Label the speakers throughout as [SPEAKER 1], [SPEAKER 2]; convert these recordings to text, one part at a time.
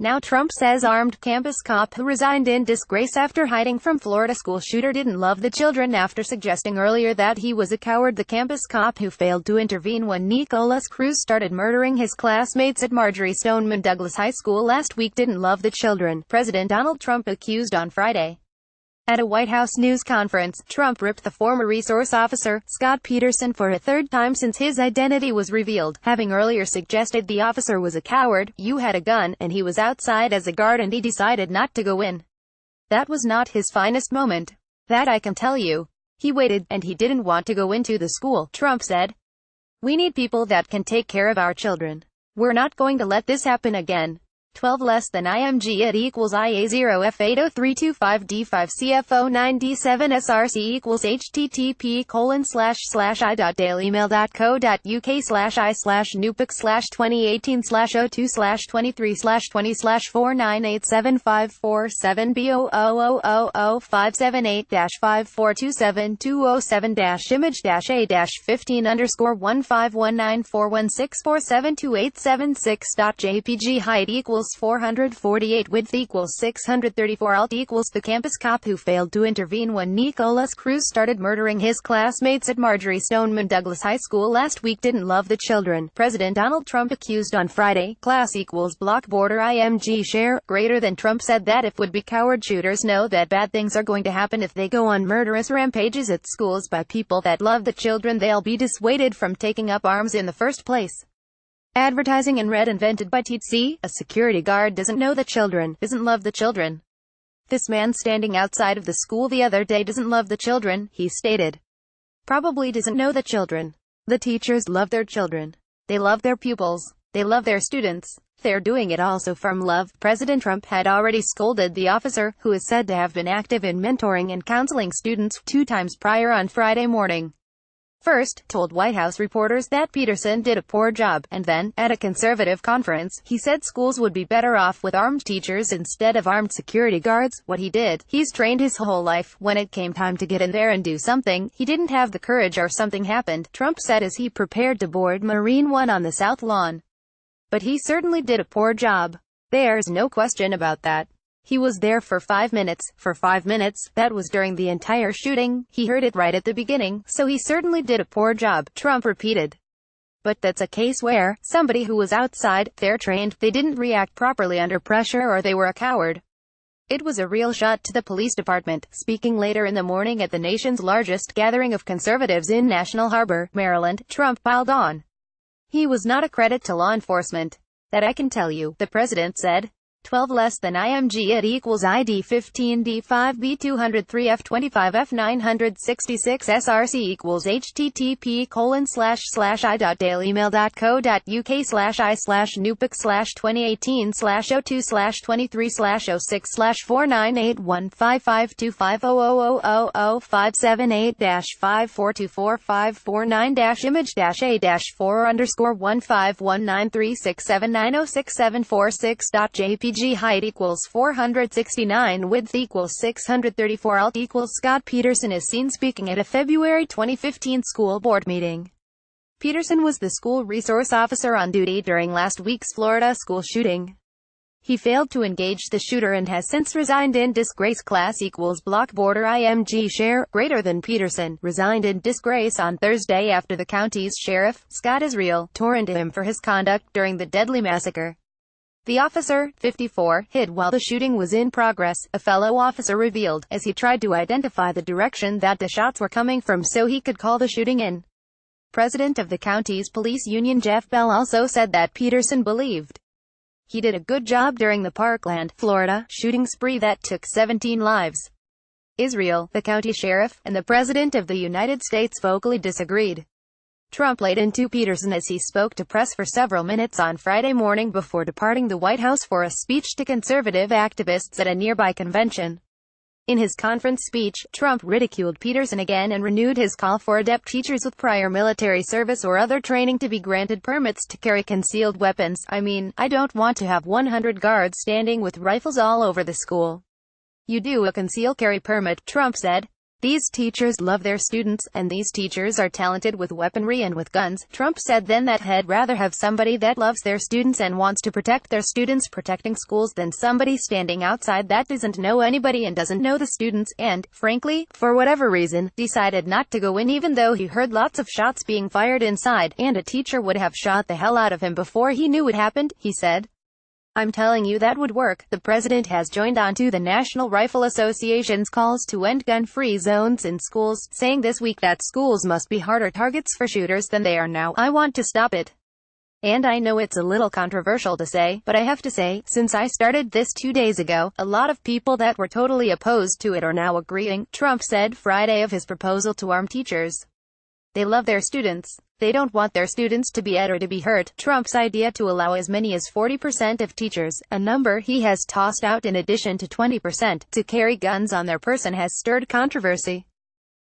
[SPEAKER 1] Now Trump says armed campus cop who resigned in disgrace after hiding from Florida school shooter didn't love the children after suggesting earlier that he was a coward. The campus cop who failed to intervene when Nicholas Cruz started murdering his classmates at Marjory Stoneman Douglas High School last week didn't love the children, President Donald Trump accused on Friday. At a White House news conference, Trump ripped the former resource officer, Scott Peterson, for a third time since his identity was revealed, having earlier suggested the officer was a coward. "You had a gun, and he was outside as a guard and he decided not to go in. That was not his finest moment. That I can tell you. He waited, and he didn't want to go into the school," Trump said. "We need people that can take care of our children. We're not going to let this happen again." 12 less than IMG at equals IA0 F80325D5 CF09D7 SRC equals http://i.dailymmail.co.uk/2018/02036/20/49875467207-image-a-5427207-image-a-image-a-547 equals 448 width equals 634 alt equals the campus cop who failed to intervene when Nicholas Cruz started murdering his classmates at Marjory Stoneman Douglas High School last week didn't love the children, President Donald Trump accused on Friday. Class equals block border IMG share greater than. Trump said that if would-be coward shooters know that bad things are going to happen if they go on murderous rampages at schools by people that love the children, they'll be dissuaded from taking up arms in the first place. Advertising in red invented by TC, a security guard doesn't know the children, doesn't love the children. This man standing outside of the school the other day doesn't love the children, he stated. Probably doesn't know the children. The teachers love their children. They love their pupils. They love their students. They're doing it also from love. President Trump had already scolded the officer, who is said to have been active in mentoring and counseling students 2 times prior on Friday morning. First, told White House reporters that Peterson did a poor job, and then, at a conservative conference, he said schools would be better off with armed teachers instead of armed security guards. What he did, he's trained his whole life. When it came time to get in there and do something, he didn't have the courage or something happened, Trump said as he prepared to board Marine One on the South Lawn. But he certainly did a poor job. There's no question about that. He was there for 5 minutes. For 5 minutes, that was during the entire shooting. He heard it right at the beginning, so he certainly did a poor job, Trump repeated. But that's a case where, somebody who was outside, they're trained, they didn't react properly under pressure or they were a coward. It was a real shot to the police department. Speaking later in the morning at the nation's largest gathering of conservatives in National Harbor, Maryland, Trump piled on. He was not a credit to law enforcement. That I can tell you, the president said. 12 less than IMG at equals ID 15D5 B203 F25 F966 SRC equals http://i.dailymmail.co.uk/023/006/499815424549-image-a-4_1552500607446.jpg height equals 469 width equals 634 alt equals Scott Peterson is seen speaking at a February 2015 school board meeting. Peterson was the school resource officer on duty during last week's Florida school shooting. He failed to engage the shooter and has since resigned in disgrace. Class equals block border IMG share greater than. Peterson resigned in disgrace on Thursday after the county's sheriff, Scott Israel, tore into him for his conduct during the deadly massacre. The officer, 54, hid while the shooting was in progress, a fellow officer revealed, as he tried to identify the direction that the shots were coming from so he could call the shooting in. President of the county's police union Jeff Bell also said that Peterson believed he did a good job during the Parkland, Florida, shooting spree that took 17 lives. Israel, the county sheriff, and the President of the United States vocally disagreed. Trump laid into Peterson as he spoke to press for several minutes on Friday morning before departing the White House for a speech to conservative activists at a nearby convention. In his conference speech, Trump ridiculed Peterson again and renewed his call for adept teachers with prior military service or other training to be granted permits to carry concealed weapons. "I mean, I don't want to have 100 guards standing with rifles all over the school. You do a concealed carry permit," Trump said. These teachers love their students, and these teachers are talented with weaponry and with guns. Trump said then that he'd rather have somebody that loves their students and wants to protect their students protecting schools than somebody standing outside that doesn't know anybody and doesn't know the students and, frankly, for whatever reason, decided not to go in even though he heard lots of shots being fired inside, and a teacher would have shot the hell out of him before he knew it happened, he said. I'm telling you that would work. The president has joined on to the National Rifle Association's calls to end gun-free zones in schools, saying this week that schools must be harder targets for shooters than they are now. I want to stop it. And I know it's a little controversial to say, but I have to say, since I started this 2 days ago, a lot of people that were totally opposed to it are now agreeing, Trump said Friday of his proposal to arm teachers. They love their students. They don't want their students to be or to be hurt. Trump's idea to allow as many as 40% of teachers, a number he has tossed out in addition to 20%, to carry guns on their person has stirred controversy.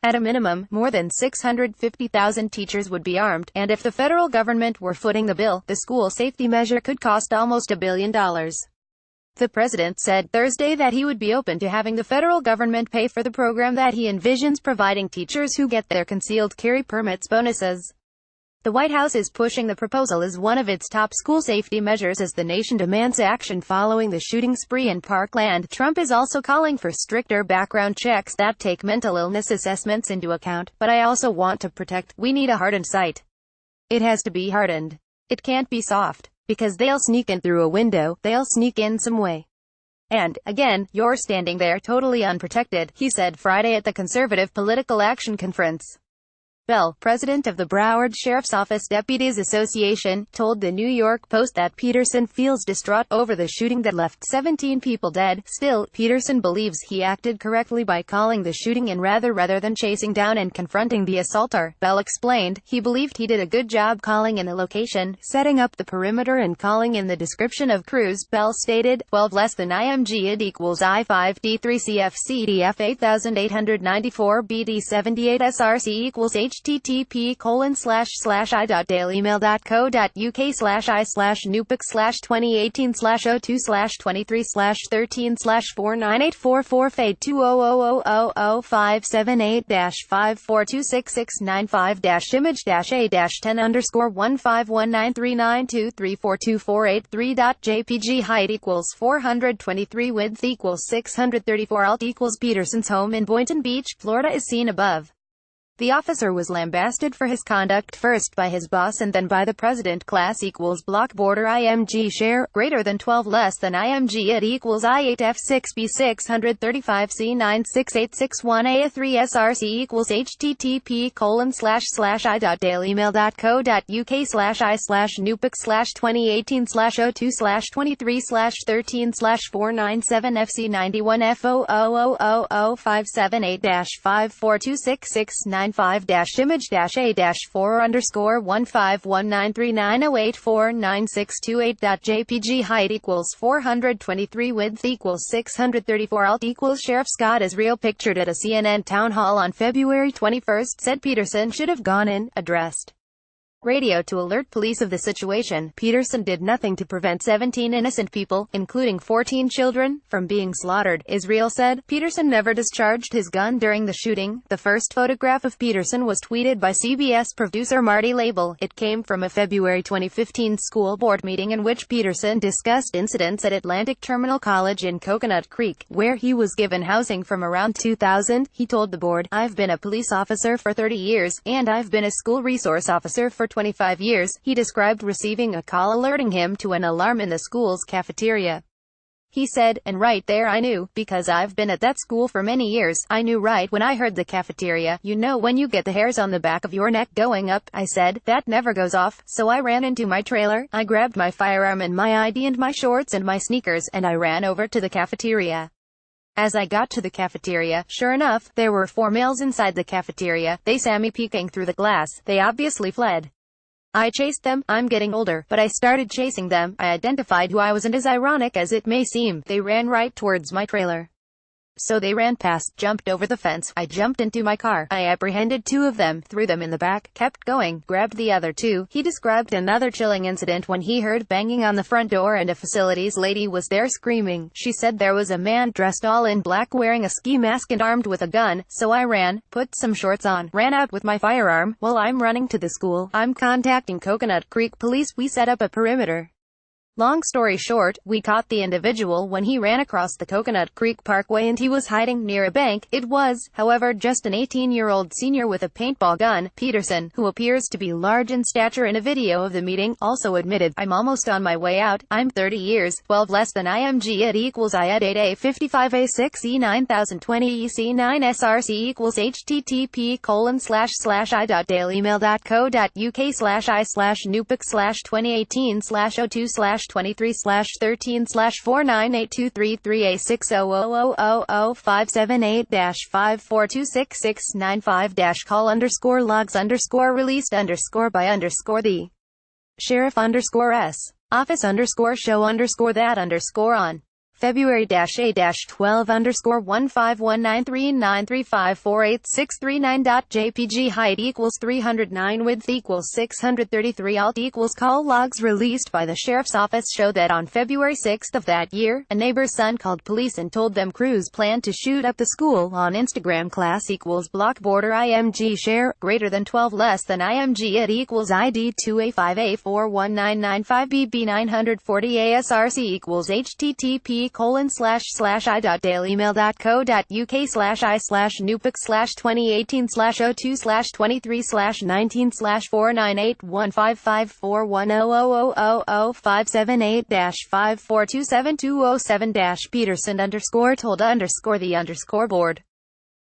[SPEAKER 1] At a minimum, more than 650,000 teachers would be armed, and if the federal government were footing the bill, the school safety measure could cost almost $1 billion. The president said Thursday that he would be open to having the federal government pay for the program that he envisions providing teachers who get their concealed carry permits bonuses. The White House is pushing the proposal as one of its top school safety measures as the nation demands action following the shooting spree in Parkland. Trump is also calling for stricter background checks that take mental illness assessments into account. But I also want to protect. We need a hardened site. It has to be hardened. It can't be soft. Because they'll sneak in through a window, they'll sneak in some way. And, again, you're standing there totally unprotected, he said Friday at the Conservative Political Action Conference. Bell, president of the Broward Sheriff's Office Deputies Association, told the New York Post that Peterson feels distraught over the shooting that left 17 people dead. Still, Peterson believes he acted correctly by calling the shooting in rather than chasing down and confronting the assaulter. Bell explained, he believed he did a good job calling in the location, setting up the perimeter and calling in the description of Cruz. Bell stated, 12 less than IMG id equals I5D3CFCDF 8894BD78 SRC equals http://nupic/2018/020/13/4984452000578-5426695-image-a-10_15392342483.jpg height equals 423 width equals 634 alt equals Peterson's home in Boynton Beach, Florida is seen above. The officer was lambasted for his conduct first by his boss and then by the president. Class equals block border IMG share, greater than 12 less than IMG id equals I8F6B635C96861A3 SRC equals http://nupic/2018/02623/497FC91F0000578-5426695 image-a-151939840949628.jpg height equals 423 width equals 634 alt equals Sheriff Scott Israel pictured at a CNN town hall on February 21, said Peterson should have gone in, addressed radio to alert police of the situation. Peterson did nothing to prevent 17 innocent people, including 14 children, from being slaughtered, Israel said. Peterson never discharged his gun during the shooting. The first photograph of Peterson was tweeted by CBS producer Marty Label. It came from a February 2015 school board meeting in which Peterson discussed incidents at Atlantic Terminal College in Coconut Creek, where he was given housing from around 2000. He told the board, "I've been a police officer for 30 years, and I've been a school resource officer for 25 years. He described receiving a call alerting him to an alarm in the school's cafeteria. He said, and right there I knew, because I've been at that school for many years, I knew right when I heard the cafeteria. You know when you get the hairs on the back of your neck going up. I said, that never goes off. So I ran into my trailer, I grabbed my firearm and my ID and my shorts and my sneakers, and I ran over to the cafeteria. As I got to the cafeteria, sure enough, there were 4 males inside the cafeteria. They saw me peeking through the glass. They obviously fled. I chased them. I'm getting older, but I started chasing them. I identified who I was, and as ironic as it may seem, they ran right towards my trailer. So they ran past, jumped over the fence. I jumped into my car. I apprehended 2 of them, threw them in the back, kept going, grabbed the other 2. He described another chilling incident when he heard banging on the front door and a facilities lady was there screaming. She said there was a man dressed all in black wearing a ski mask and armed with a gun. So I ran, put some shorts on, ran out with my firearm. While I'm running to the school, I'm contacting Coconut Creek Police. We set up a perimeter. Long story short, we caught the individual when he ran across the Coconut Creek Parkway and he was hiding near a bank. It was, however, just an 18-year-old senior with a paintball gun. Peterson, who appears to be large in stature in a video of the meeting, also admitted, "I'm almost on my way out. I'm 30 years, 12 less than IMG. It equals I at 8A55A6 E9020 EC9 SRC equals http://newpic/2018/02/233600000578-5426695-call_logs_released_by_ the sheriff_show_that_on February-A-12-1519393548639.jpg height equals 309 width equals 633 alt equals call logs released by the sheriff's office show that on February 6 of that year, a neighbor's son called police and told them Cruz planned to shoot up the school. On Instagram, class equals block border IMG share greater than 12 less than IMG. It equals ID 2A5A41995BB940 ASRC equals http://newpic/2018/02/23/19/498155410000578-5427207- Peterson_told_the_board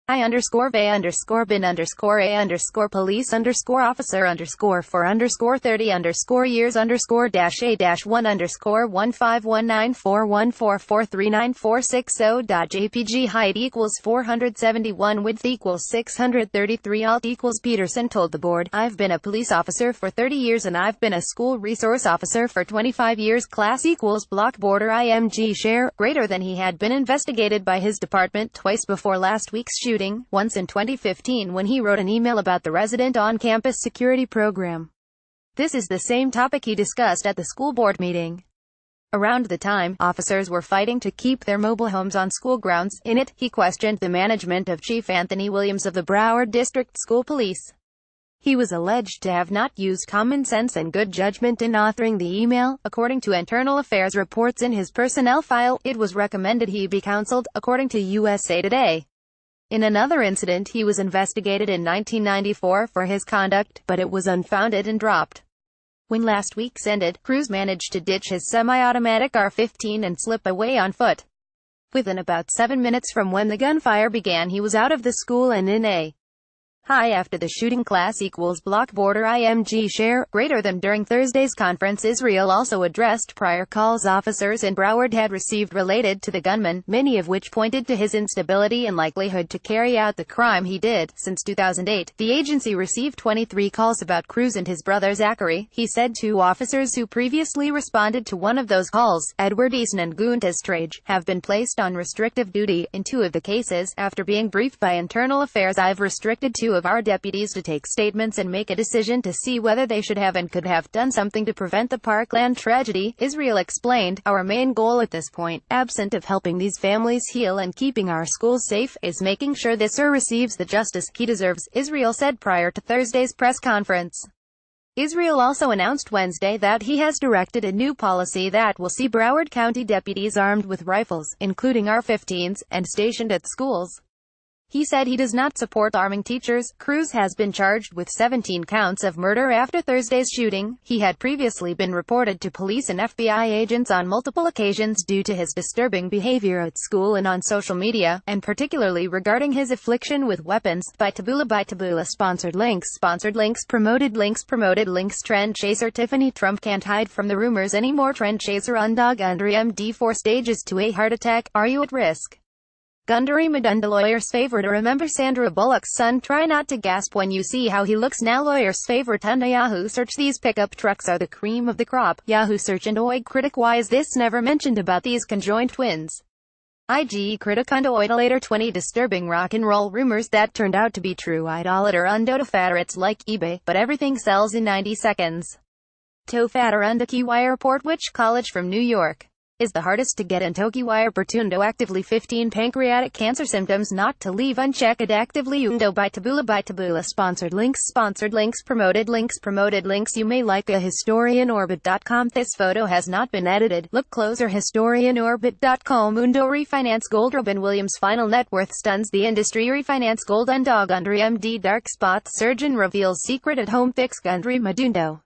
[SPEAKER 1] I_bin_a_police_for_years_8-1_for_30_years_1-4194144394600.jpg height equals 471 width equals 633 alt equals Peterson told the board, "I've been a police officer for 30 years and I've been a school resource officer for 25 years. Class equals block border IMG share greater than." He had been investigated by his department twice before last week's shooting. Once in 2015 when he wrote an email about the resident on-campus security program. This is the same topic he discussed at the school board meeting. Around the time, officers were fighting to keep their mobile homes on school grounds. In it, he questioned the management of Chief Anthony Williams of the Broward District School Police. He was alleged to have not used common sense and good judgment in authoring the email. According to Internal Affairs reports in his personnel file, it was recommended he be counseled, according to USA Today. In another incident, he was investigated in 1994 for his conduct, but it was unfounded and dropped. When last week's ended, Cruz managed to ditch his semi-automatic AR-15 and slip away on foot. Within about 7 minutes from when the gunfire began, he was out of the school and in a high after the shooting. Class equals block border IMG share greater than. During Thursday's conference, Israel also addressed prior calls officers in Broward had received related to the gunman, many of which pointed to his instability and likelihood to carry out the crime he did. Since 2008, the agency received 23 calls about Cruz and his brother Zachary. He said 2 officers who previously responded to one of those calls, Edward Eason and Gunt Estrage, have been placed on restrictive duty. In 2 of the cases, after being briefed by Internal Affairs, I've restricted 2 of our deputies to take statements and make a decision to see whether they should have and could have done something to prevent the Parkland tragedy, Israel explained. Our main goal at this point, absent of helping these families heal and keeping our schools safe, is making sure this receives the justice he deserves, Israel said prior to Thursday's press conference. Israel also announced Wednesday that he has directed a new policy that will see Broward County deputies armed with rifles, including AR-15s, and stationed at schools. He said he does not support arming teachers. Cruz has been charged with 17 counts of murder after Thursday's shooting. He had previously been reported to police and FBI agents on multiple occasions due to his disturbing behavior at school and on social media, and particularly regarding his affliction with weapons. By Taboola sponsored links promoted links Trend chaser Tiffany Trump can't hide from the rumors anymore. Trend chaser Undog under MD4 stages to a heart attack. Are you at risk? Gundry Madunda lawyer's favorite. Remember Sandra Bullock's son? Try not to gasp when you see how he looks now. Lawyer's favorite on Yahoo search. These pickup trucks are the cream of the crop. Yahoo search and OIG critic. Why is this never mentioned about these conjoined twins? IG critic undo idolater 20 disturbing rock and roll rumors that turned out to be true. Idolater undo to fatter. It's like eBay, but everything sells in 90 seconds. To fatter undo Kiwire report. Which college from New York is the hardest to get in? Tokiwire Pertundo actively 15 pancreatic cancer symptoms not to leave unchecked. Actively Undo by Tabula sponsored links promoted links. You may like a historianorbit.com. This photo has not been edited. Look closer. historianorbit.com. Undo refinance gold. Robin Williams final net worth stuns the industry. Refinance gold undog under MD dark spots. Surgeon reveals secret at home fix. Gundry Madundo.